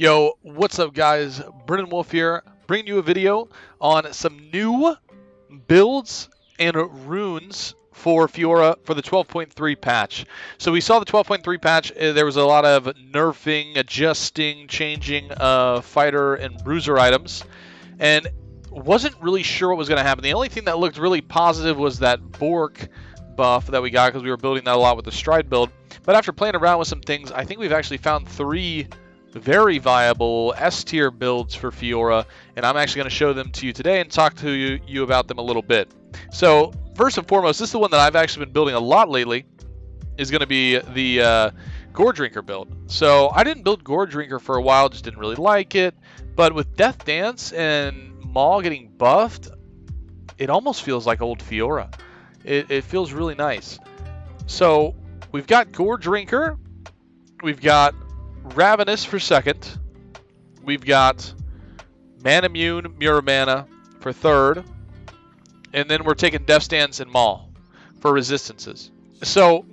Yo, what's up guys? Brennan Wolf here, bringing you a video on some new builds and runes for Fiora for the 12.3 patch. So we saw the 12.3 patch, there was a lot of nerfing, adjusting, changing Fighter and Bruiser items, and wasn't really sure what was going to happen. The only thing that looked really positive was that Bork buff that we got because we were building that a lot with the Stride build. But after playing around with some things, I think we've actually found 3 very viable S-tier builds for Fiora, and I'm actually going to show them to you today and talk to you about them a little bit. So first and foremost, this is the one that I've actually been building a lot lately, is going to be the Goredrinker build. So I didn't build Goredrinker for a while, just didn't really like it, but with Death Dance and Maul getting buffed, it almost feels like old Fiora. It feels really nice. So we've got Goredrinker, we've got Ravenous for second. We've got Man Immune, Mirror Mana for third. And then we're taking Death Stance and Maul for resistances. So,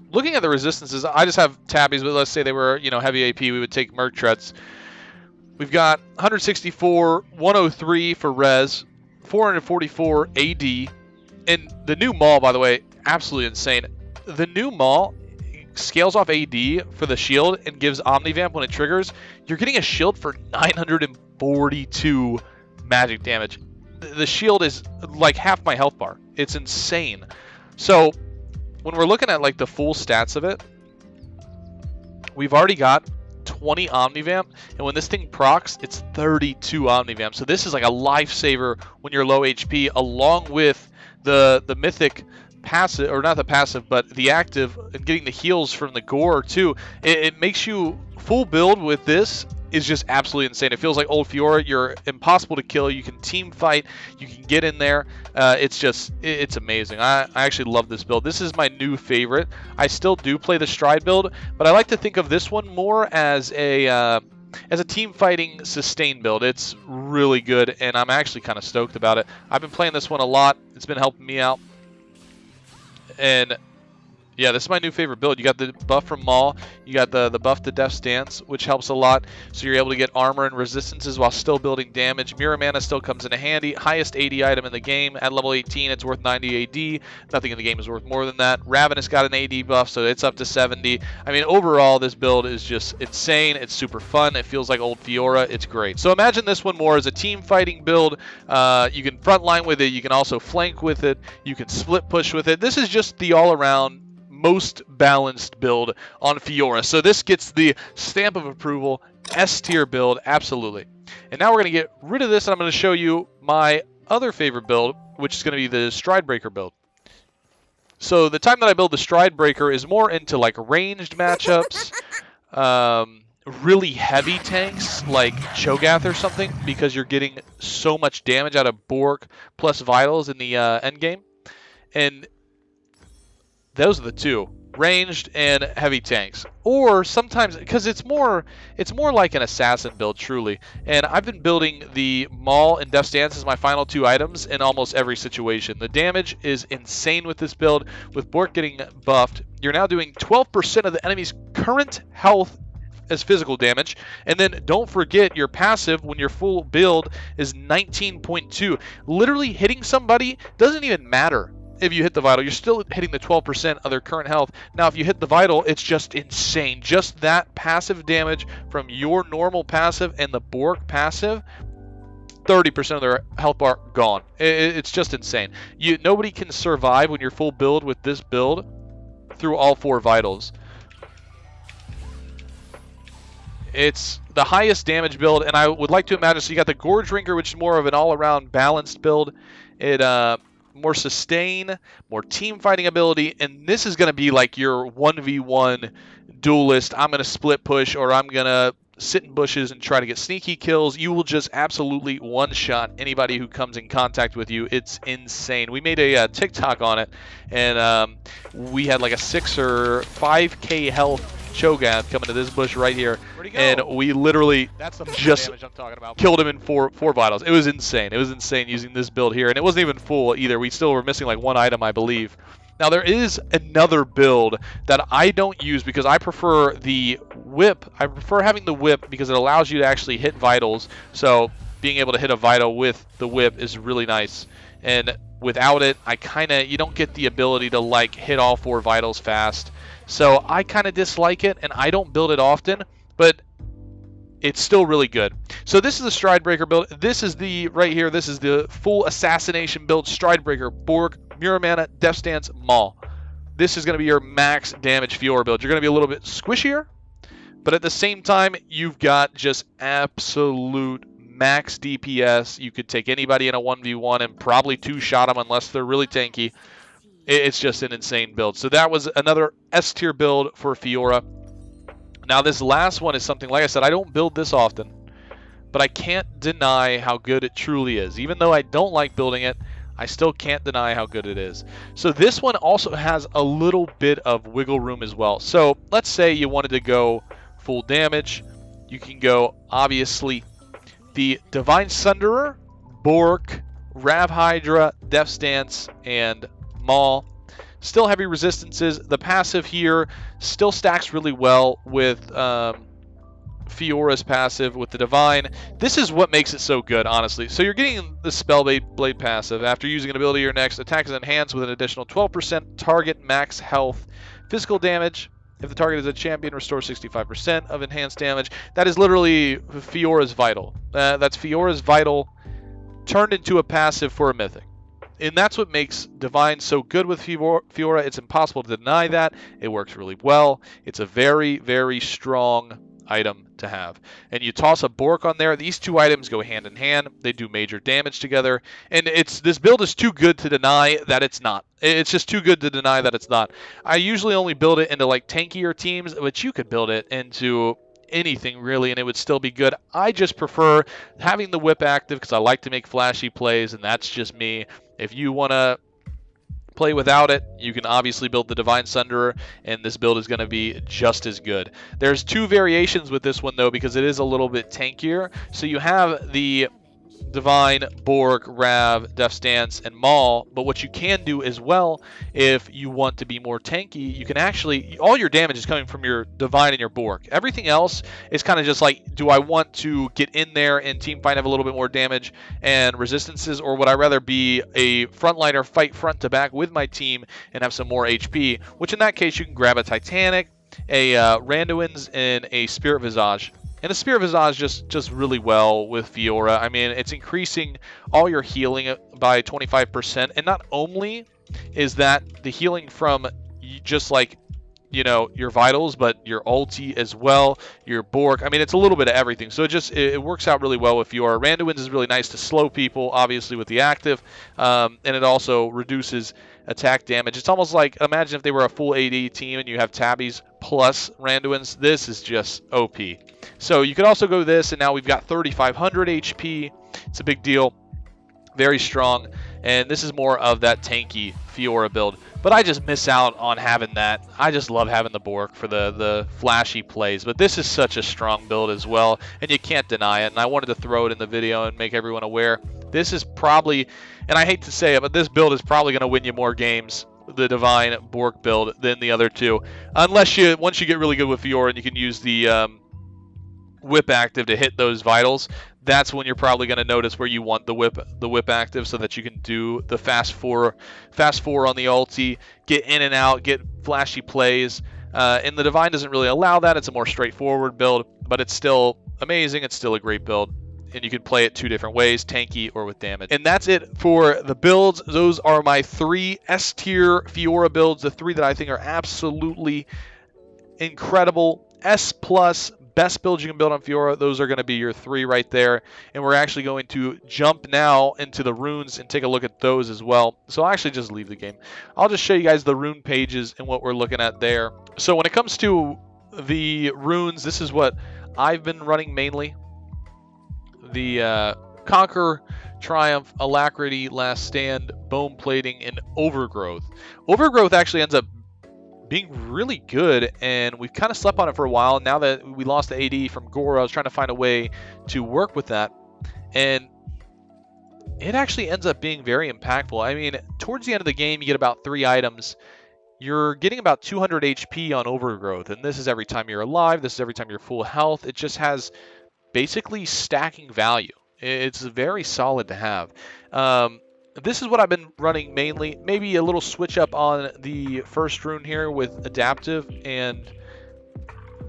looking at the resistances, I just have tabbies, but let's say they were, heavy AP, we would take Merc Treads. We've got 164, 103 for res, 444 AD. And the new Maul, by the way, absolutely insane. The new Maul scales off AD for the shield and gives Omnivamp when it triggers. You're getting a shield for 942 magic damage. The shield is like half my health bar. It's insane. So when we're looking at like the full stats of it, we've already got 20 Omnivamp, and when this thing procs, it's 32 Omnivamp. So this is like a lifesaver when you're low HP, along with the mythic passive, or not the passive, but the active, and getting the heals from the gore too. It makes you full build with this is just absolutely insane. It feels like old Fiora. You're impossible to kill. You can team fight. You can get in there. It's amazing. I actually love this build. This is my new favorite. I still do play the Stride build, but I like to think of this one more as a team fighting sustain build. It's really good, and I'm actually kind of stoked about it. I've been playing this one a lot. It's been helping me out. And yeah, this is my new favorite build. You got the buff from Maul, you got the buff to Death Stance, which helps a lot. So you're able to get armor and resistances while still building damage. Mirror Mana still comes in handy. Highest AD item in the game. At level 18, it's worth 90 AD. Nothing in the game is worth more than that. Ravenous got an AD buff, so it's up to 70. I mean, overall, this build is just insane. It's super fun. It feels like old Fiora. It's great. So imagine this one more as a team fighting build. You can frontline with it. You can also flank with it. You can split push with it. This is just the all-around most balanced build on Fiora. So this gets the stamp of approval, S-tier build, absolutely. And now we're going to get rid of this, and I'm going to show you my other favorite build, which is going to be the Stridebreaker build. So the time that I build the Stridebreaker is more into like ranged matchups, really heavy tanks like Cho'Gath or something, because you're getting so much damage out of Bork plus Vitals in the end game. And those are the two, ranged and heavy tanks. Or sometimes, because it's more like an assassin build, truly. And I've been building the Maul and Death Stance as my final 2 items in almost every situation. The damage is insane with this build. With Bork getting buffed, you're now doing 12% of the enemy's current health as physical damage. And then don't forget your passive when your full build is 19.2. Literally hitting somebody doesn't even matter. If you hit the Vital, you're still hitting the 12% of their current health. Now, if you hit the Vital, it's just insane. Just that passive damage from your normal passive and the Bork passive, 30% of their health bar gone. It's just insane. Nobody can survive when you're full build with this build through all 4 Vitals. It's the highest damage build, and I would like to imagine, so you got the Goredrinker, which is more of an all-around balanced build. More sustain, more team fighting ability, and this is going to be like your 1v1 duelist. I'm going to split push, or I'm going to sit in bushes and try to get sneaky kills. You will just absolutely one-shot anybody who comes in contact with you. It's insane. We made a TikTok on it, and we had like a 6 or 5k health Cho'Gath coming to this bush right here, and we literally just killed him in four vitals. It was insane. It was insane using this build here, and it wasn't even full either. We still were missing like 1 item, I believe. Now there is another build that I don't use because I prefer the whip. I prefer having the whip because it allows you to actually hit vitals. So being able to hit a vital with the whip is really nice. And without it, you don't get the ability to like hit all 4 vitals fast. So I kind of dislike it, and I don't build it often, but it's still really good. So this is the Stridebreaker build. This is the, right here, this is the full assassination build. Stridebreaker, Bork, Muramana, Death Stance, Maul. This is going to be your max damage Fiora build. You're going to be a little bit squishier, but at the same time, you've got just absolute max DPS. You could take anybody in a 1v1 and probably 2-shot them unless they're really tanky. It's just an insane build. So that was another S tier build for Fiora. Now this last one is something, like I said, I don't build this often, but I can't deny how good it truly is. Even though I don't like building it, I still can't deny how good it is. So this one also has a little bit of wiggle room as well. So let's say you wanted to go full damage. You can go, obviously, the Divine Sunderer, Bork, Rav Hydra, Death Stance, and Maul. Still heavy resistances. The passive here still stacks really well with Fiora's passive with the Divine. This is what makes it so good, honestly. So you're getting the Spellblade passive. After using an ability, your next attack is enhanced with an additional 12% target max health. Physical damage. If the target is a champion, restore 65% of enhanced damage. That is literally Fiora's Vital. That's Fiora's Vital turned into a passive for a Mythic. And that's what makes Divine so good with Fiora. It's impossible to deny that. It works really well. It's a very, very strong item to have. And you toss a Bork on there. These two items go hand in hand. They do major damage together. And this build is too good to deny that it's not. It's just too good to deny that it's not. I usually only build it into like tankier teams, but you could build it into anything really and it would still be good. I just prefer having the whip active because I like to make flashy plays, and that's just me. If you want to play without it, you can obviously build the Divine Sunderer, and this build is going to be just as good. There's 2 variations with this one though, because it is a little bit tankier. So you have the Divine, Bork, Rav, Death Stance, and Maul, but what you can do as well, if you want to be more tanky, you can actually, all your damage is coming from your Divine and your Bork. Everything else is kind of just like, do I want to get in there and teamfight, have a little bit more damage and resistances, or would I rather be a frontliner, fight front to back with my team and have some more HP, which in that case you can grab a Titanic, a Randuin's, and a Spirit Visage. And the Spirit Visage just really well with Fiora. I mean, it's increasing all your healing by 25%. And not only is that the healing from just like, you know, your vitals, but your ulti as well, your Bork. I mean, it's a little bit of everything. So it works out really well with Fiora. Randuin's is really nice to slow people, obviously, with the active. And it also reduces attack damage. It's almost like, imagine if they were a full AD team and you have Tabbies plus Randuin's. This is just OP. So you could also go this, and now we've got 3,500 HP. It's a big deal. Very strong. And this is more of that tanky Fiora build. But I just miss out on having that. I just love having the Bork for the flashy plays. But this is such a strong build as well, and you can't deny it. And I wanted to throw it in the video and make everyone aware. This is probably, and I hate to say it, but this build is probably going to win you more games, the Divine Bork build, than the other two. Unless once you get really good with Fiora and you can use the whip active to hit those vitals, that's when you're probably going to notice where you want the whip active, so that you can do the fast four on the ulti, get in and out, get flashy plays. And the Divine doesn't really allow that. It's a more straightforward build, but it's still amazing. It's still a great build, and you can play it 2 different ways, tanky or with damage. And that's it for the builds. Those are my 3 S tier Fiora builds, the 3 that I think are absolutely incredible. S plus best builds you can build on Fiora. Those are going to be your 3 right there. And we're actually going to jump now into the runes and take a look at those as well. So I'll actually just leave the game. I'll just show you guys the rune pages and what we're looking at there. So when it comes to the runes, this is what I've been running mainly. The Conquer, Triumph, Alacrity, Last Stand, Bone Plating, and Overgrowth. Overgrowth actually ends up being really good, and we've kind of slept on it for a while. Now that we lost the AD from Goro, I was trying to find a way to work with that. And it actually ends up being very impactful. I mean, towards the end of the game, you get about 3 items. You're getting about 200 HP on overgrowth, and this is every time you're alive. This is every time you're full health. It just has basically stacking value. It's very solid to have. This is what I've been running mainly. Maybe a little switch up on the first rune here with adaptive and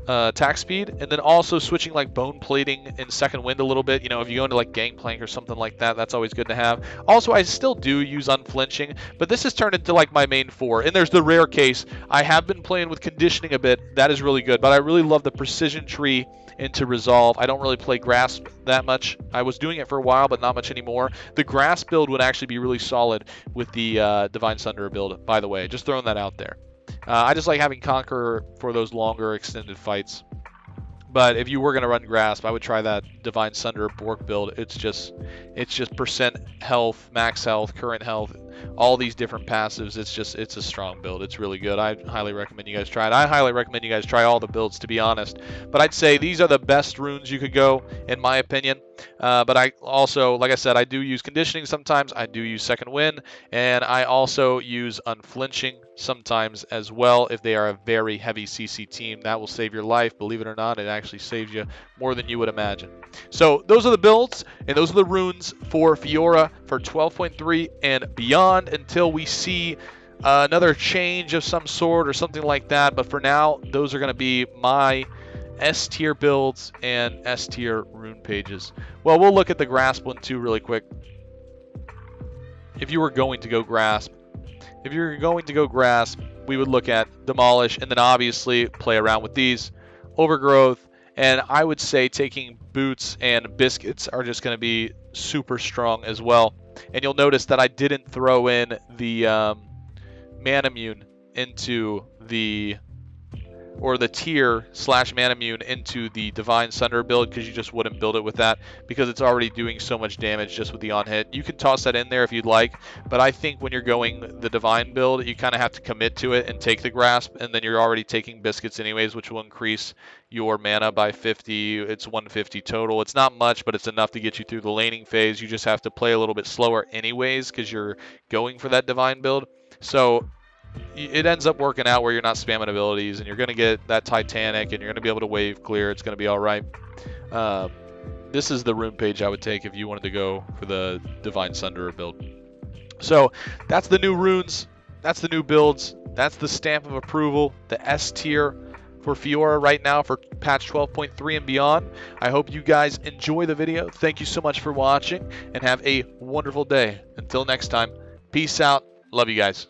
attack speed, and then also switching like bone plating and second wind a little bit. You know, if you go into like gangplank or something like that, that's always good to have. Also, I still do use unflinching, but this has turned into like my main 4. And there's the rare case. I have been playing with conditioning a bit. That is really good, but I really love the precision tree into resolve. I don't really play grasp that much. I was doing it for a while, but not much anymore. The grasp build would actually be really solid with the Divine Sunderer build, by the way. Just throwing that out there. I just like having Conqueror for those longer extended fights. But if you were going to run Grasp, I would try that Divine Sunderer Bork build. It's just percent health, max health, current health, all these different passives. It's a strong build. It's really good. I highly recommend you guys try it. I highly recommend you guys try all the builds, to be honest. But I'd say these are the best runes you could go, in my opinion. But I also, like I said, I do use conditioning sometimes. I do use second wind, and I also use unflinching sometimes as well. If they are a very heavy CC team, that will save your life. Believe it or not, it actually saves you more than you would imagine. So those are the builds, and those are the runes for Fiora for 12.3 and beyond, until we see another change of some sort or something like that. But for now, those are going to be my S tier builds and S tier rune pages. Well, we'll look at the grasp one too really quick. If you were going to go grasp, we would look at demolish, and then obviously play around with these overgrowth. And I would say taking boots and biscuits are just going to be super strong as well. And you'll notice that I didn't throw in the Manamune into the, or the tier / Manamune into the Divine Sunderer build, because you just wouldn't build it with that, because it's already doing so much damage just with the on hit. You can toss that in there if you'd like, but I think when you're going the Divine build, you kind of have to commit to it and take the grasp, and then you're already taking biscuits anyways, which will increase your mana by 50. It's 150 total. It's not much, but it's enough to get you through the laning phase. You just have to play a little bit slower anyways, because you're going for that Divine build. So it ends up working out where you're not spamming abilities, and you're going to get that Titanic, and you're going to be able to wave clear. It's going to be all right. This is the rune page I would take if you wanted to go for the Divine Sunderer build. So that's the new runes. That's the new builds. That's the stamp of approval, the S tier for Fiora right now for patch 12.3 and beyond. I hope you guys enjoy the video. Thank you so much for watching, and have a wonderful day. Until next time, peace out. Love you guys.